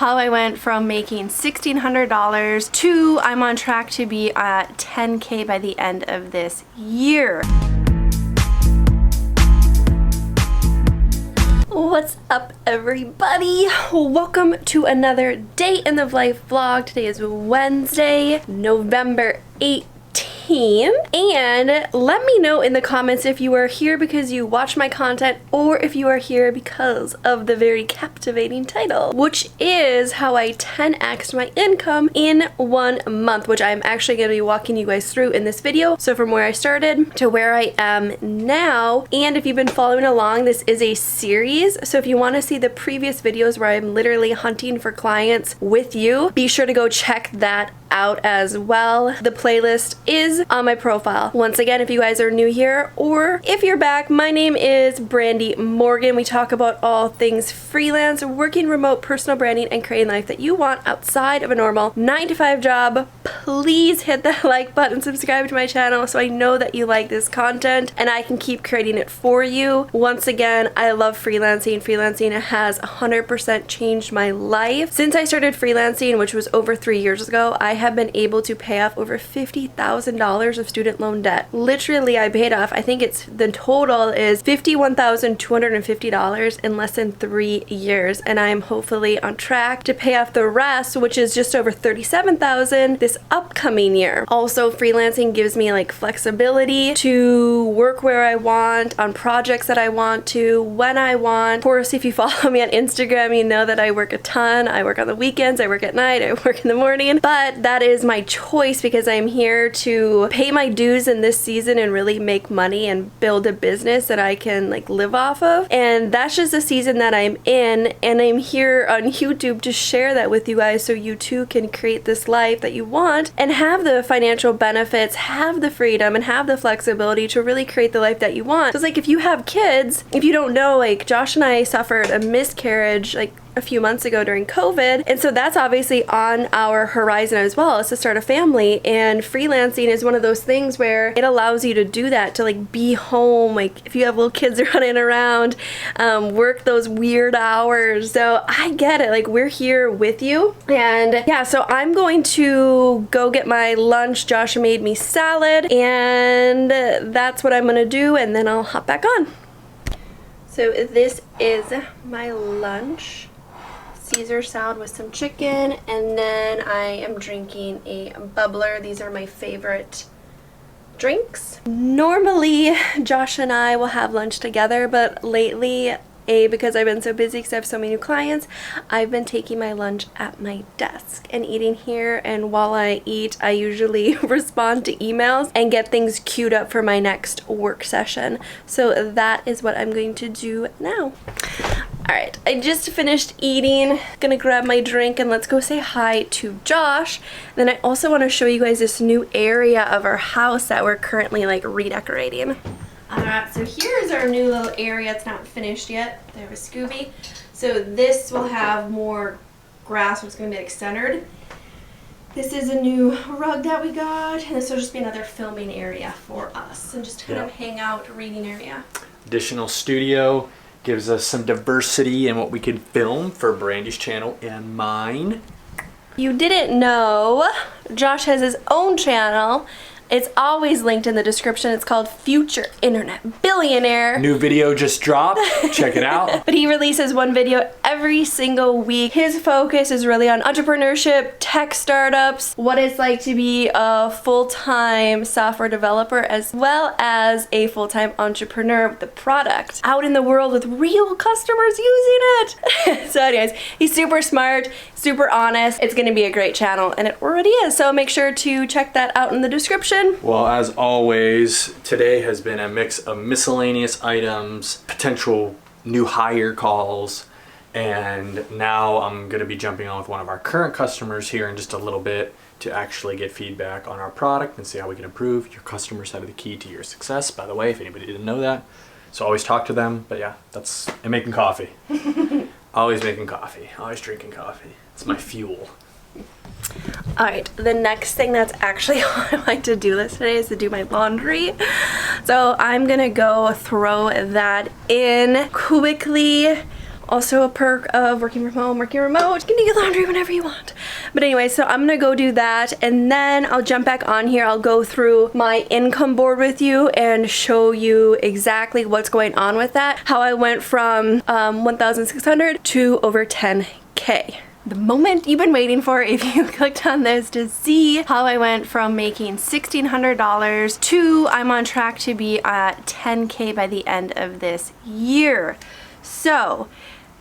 How I went from making $1,600 to I'm on track to be at 10K by the end of this year. What's up, everybody? Welcome to another day in the life vlog. Today is Wednesday, November 18th. And let me know in the comments if you are here because you watch my content or if you are here because of the very captivating title, which is how I 10x'd my income in 1 month, which I'm actually going to be walking you guys through in this video. So from where I started to where I am now, and if you've been following along, this is a series. So if you want to see the previous videos where I'm literally hunting for clients with you, be sure to go check that out as well. The playlist is on my profile. Once again, if you guys are new here or if you're back, my name is Brandy Morgan. We talk about all things freelance, working remote, personal branding, and creating the life that you want outside of a normal 9-to-5 job. Please hit that like button, subscribe to my channel so I know that you like this content and I can keep creating it for you. Once again, I love freelancing. Freelancing has 100% changed my life. Since I started freelancing, which was over 3 years ago, I have been able to pay off over $50,000 of student loan debt. Literally, I paid off, I think it's the total is $51,250 in less than 3 years, and I'm hopefully on track to pay off the rest, which is just over $37,000 this upcoming year. Also, freelancing gives me like flexibility to work where I want, on projects that I want to, when I want. Of course, if you follow me on Instagram, you know that I work a ton. I work on the weekends, I work at night, I work in the morning, but that is my choice because I'm here to pay my dues in this season and really make money and build a business that I can like live off of. And that's just the season that I'm in, and I'm here on YouTube to share that with you guys so you too can create this life that you want and have the financial benefits, have the freedom, and have the flexibility to really create the life that you want. So it's like if you have kids, if you don't know, like Josh and I suffered a miscarriage like a few months ago during COVID, and so that's obviously on our horizon as well, is to start a family. And freelancing is one of those things where it allows you to do that, to like be home, like if you have little kids running around, work those weird hours. So I get it, like we're here with you. And yeah, so I'm going to go get my lunch. Josh made me salad, and that's what I'm gonna do, and then I'll hop back on. So this is my lunch. Caesar salad with some chicken, and then I am drinking a bubbler. These are my favorite drinks. Normally Josh and I will have lunch together, but lately, because I've been so busy because I have so many new clients, I've been taking my lunch at my desk and eating here. And while I eat, I usually respond to emails and get things queued up for my next work session. So that is what I'm going to do now. Alright, I just finished eating. Gonna grab my drink and let's go say hi to Josh. Then I also want to show you guys this new area of our house that we're currently like redecorating. Alright, so here's our new little area. It's not finished yet. There was Scooby. So this will have more grass, it's going to be like centered. This is a new rug that we got, and this will just be another filming area for us and just kind of hang out, reading area. Additional studio gives us some diversity in what we can film for Brandy's channel and mine. You didn't know, Josh has his own channel. It's always linked in the description. It's called Future Internet Billionaire. New video just dropped. Check it out. But he releases one video every single week. His focus is really on entrepreneurship, tech startups, what it's like to be a full-time software developer as well as a full-time entrepreneur with the product out in the world with real customers using it. So anyways, he's super smart, super honest. It's gonna be a great channel, and it already is. So make sure to check that out in the description. Well, as always, today has been a mix of miscellaneous items, potential new hire calls, and now I'm going to be jumping on with one of our current customers here in just a little bit to actually get feedback on our product and see how we can improve. Your customers have the key to your success, by the way, if anybody didn't know that. So always talk to them, but yeah, and making coffee. Always making coffee, always drinking coffee. It's my fuel. Alright, the next thing that's actually on my to-do list today is to do my laundry. So I'm gonna go throw that in quickly. Also a perk of working from home, working remote, you can do your laundry whenever you want. But anyway, so I'm gonna go do that, and then I'll jump back on here. I'll go through my income board with you and show you exactly what's going on with that. How I went from 1,600 to over 10K. The moment you've been waiting for if you clicked on this to see how I went from making $1,600 to I'm on track to be at 10K by the end of this year. So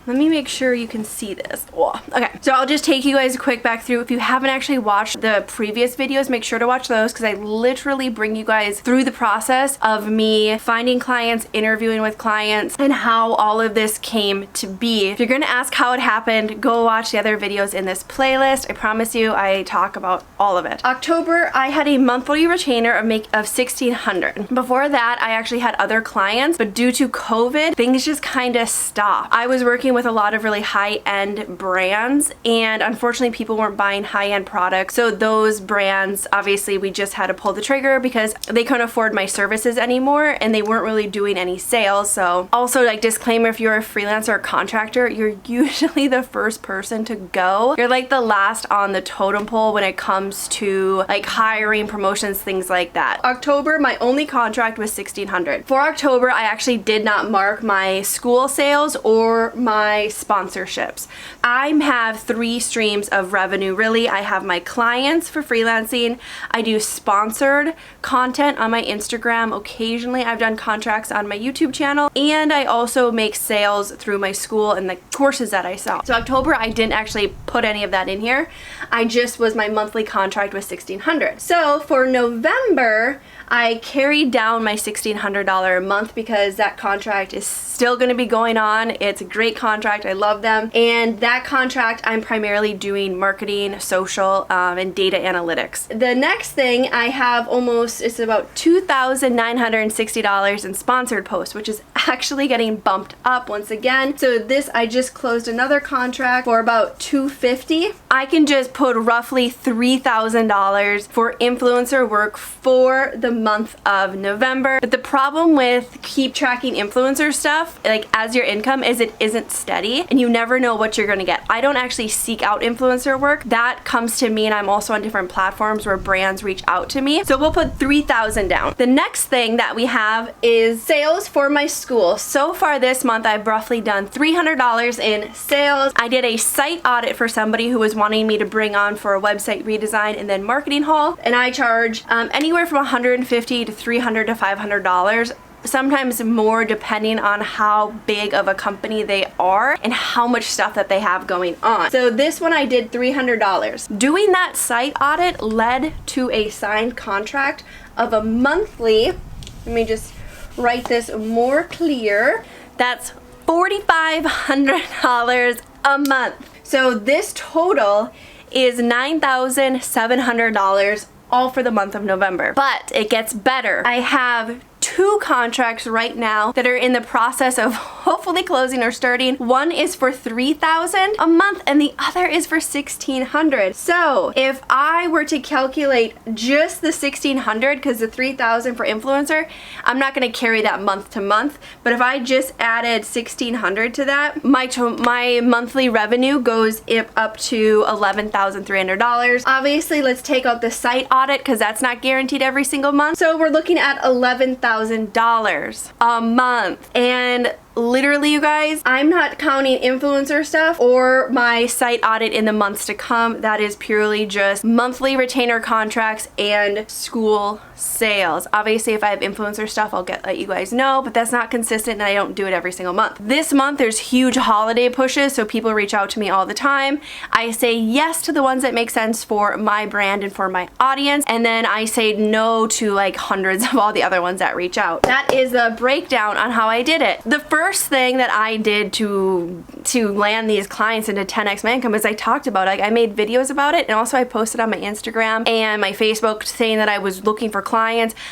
let me make sure you can see this. Whoa. Okay, so I'll just take you guys a quick back through. If you haven't actually watched the previous videos, make sure to watch those because I literally bring you guys through the process of me finding clients, interviewing with clients, and how all of this came to be. If you're gonna ask how it happened, go watch the other videos in this playlist. I promise you, I talk about all of it. October, I had a monthly retainer of $1,600. Before that, I actually had other clients, but due to COVID, things just kind of stopped. I was working with a lot of really high-end brands, and unfortunately people weren't buying high-end products, so those brands, obviously we just had to pull the trigger because they couldn't afford my services anymore and they weren't really doing any sales. So also, like, disclaimer, if you're a freelancer or contractor, you're usually the first person to go. You're like the last on the totem pole when it comes to like hiring, promotions, things like that. October, my only contract was $1,600. For October, I actually did not mark my school sales or my sponsorships. I have 3 streams of revenue really. I have my clients for freelancing, I do sponsored content on my Instagram, occasionally I've done contracts on my YouTube channel, and I also make sales through my school and the courses that I sell. So October, I didn't actually put any of that in here. I just was, my monthly contract was $1,600. So for November, I carried down my $1,600 a month because that contract is still going to be going on. It's a great contract. I love them. And that contract, I'm primarily doing marketing, social, and data analytics. The next thing I have it's about $2,960 in sponsored posts, which is actually getting bumped up once again. So this, I just closed another contract for about $250. I can just put roughly $3,000 for influencer work for the month of November. But the problem with keep tracking influencer stuff, like as your income, is it isn't steady and you never know what you're gonna get. I don't actually seek out influencer work. That comes to me, and I'm also on different platforms where brands reach out to me. So we'll put $3,000 down. The next thing that we have is sales for my school. So far this month, I've roughly done $300 in sales. I did a site audit for somebody who was wanting me to bring on for a website redesign and then marketing haul, and I charge anywhere from $150 to $300 to $500. Sometimes more depending on how big of a company they are and how much stuff that they have going on. So this one I did $300. Doing that site audit led to a signed contract of a monthly, let me just write this more clear, that's $4,500 a month. So this total is $9,700 all for the month of November. But it gets better. I have 2 contracts right now that are in the process of hopefully closing or starting. One is for $3,000 a month and the other is for $1,600. So if I were to calculate just the $1,600, because the $3,000 for influencer, I'm not going to carry that month to month, but if I just added $1,600 to that, my monthly revenue goes up to $11,300. Obviously, let's take out the site audit because that's not guaranteed every single month. So we're looking at $11,000 a month. And literally, you guys, I'm not counting influencer stuff or my site audit in the months to come. That is purely just monthly retainer contracts and school sales. Obviously, if I have influencer stuff, I'll let you guys know, but that's not consistent and I don't do it every single month. This month, there's huge holiday pushes, so people reach out to me all the time. I say yes to the ones that make sense for my brand and for my audience, and then I say no to like hundreds of all the other ones that reach out. That is the breakdown on how I did it. The first thing that I did to land these clients into 10x my income is I talked about it. Like, I made videos about it, and also I posted on my Instagram and my Facebook saying that I was looking for clients.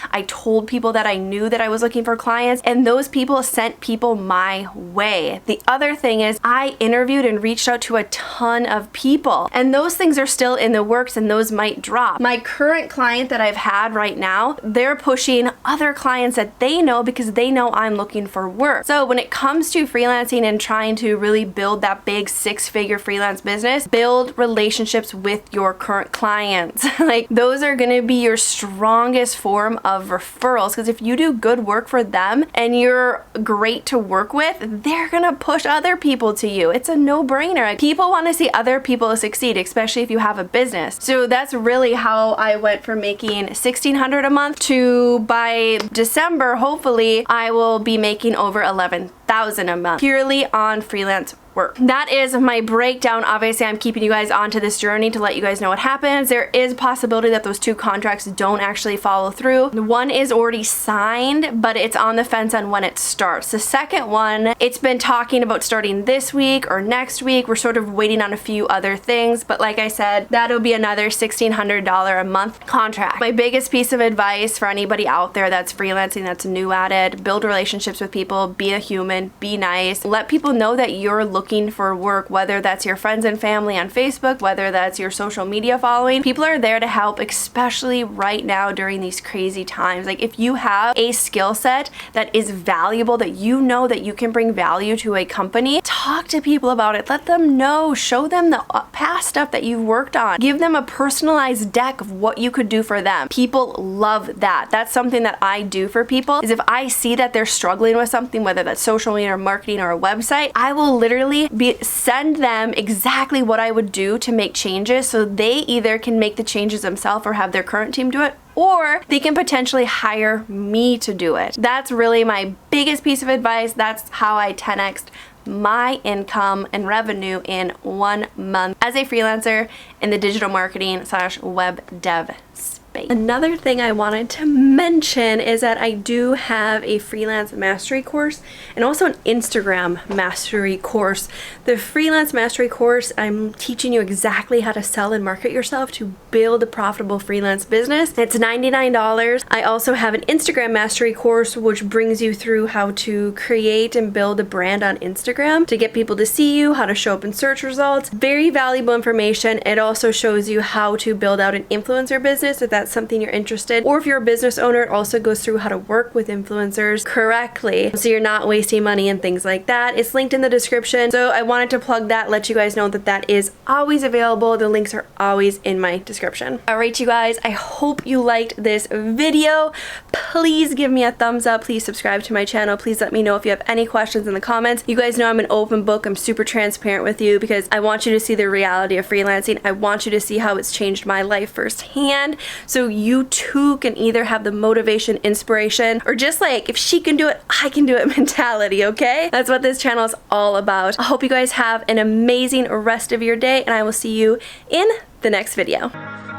I told people that I knew that I was looking for clients, and those people sent people my way. The other thing is I interviewed and reached out to a ton of people, and those things are still in the works and those might drop. My current client that I've had right now, they're pushing other clients that they know because they know I'm looking for work. So when when it comes to freelancing and trying to really build that big 6-figure freelance business, build relationships with your current clients. Like, those are gonna be your strongest form of referrals, because if you do good work for them and you're great to work with, they're gonna push other people to you. It's a no-brainer. People want to see other people succeed, especially if you have a business. So that's really how I went from making $1,600 a month to, by December, hopefully, I will be making over $11,000 a month purely on freelance work. That is my breakdown. Obviously, I'm keeping you guys onto this journey to let you guys know what happens. There is a possibility that those 2 contracts don't actually follow through. One is already signed, but it's on the fence on when it starts. The second one, it's been talking about starting this week or next week. We're sort of waiting on a few other things, but like I said, that'll be another $1,600 a month contract. My biggest piece of advice for anybody out there that's freelancing, that's new at it, build relationships with people, be a human, be nice, let people know that you're looking for work, whether that's your friends and family on Facebook, whether that's your social media following. People are there to help, especially right now during these crazy times. Like, if you have a skill set that is valuable, that you know that you can bring value to a company, talk to people about it. Let them know. Show them the past stuff that you've worked on. Give them a personalized deck of what you could do for them. People love that. That's something that I do for people, is if I see that they're struggling with something, whether that's social media or marketing or a website, I will literally send them exactly what I would do to make changes, so they either can make the changes themselves or have their current team do it, or they can potentially hire me to do it. That's really my biggest piece of advice. That's how I 10x'd my income and revenue in 1 month as a freelancer in the digital marketing / web dev space. Another thing I wanted to mention is that I do have a freelance mastery course and also an Instagram mastery course. The freelance mastery course, I'm teaching you exactly how to sell and market yourself to build a profitable freelance business. It's $99. I also have an Instagram mastery course, which brings you through how to create and build a brand on Instagram to get people to see you, how to show up in search results. Very valuable information. It also shows you how to build out an influencer business if that's something you're interested, or if you're a business owner, it also goes through how to work with influencers correctly so you're not wasting money and things like that. It's linked in the description, so I wanted to plug that, let you guys know that that is always available. The links are always in my description. Alright, you guys, I hope you liked this video. Please give me a thumbs up. Please subscribe to my channel. Please let me know if you have any questions in the comments. You guys know I'm an open book. I'm super transparent with you because I want you to see the reality of freelancing. I want you to see how it's changed my life firsthand, so you too can either have the motivation, inspiration, or just like, if she can do it, I can do it mentality, okay? That's what this channel is all about. I hope you guys have an amazing rest of your day, and I will see you in the next video.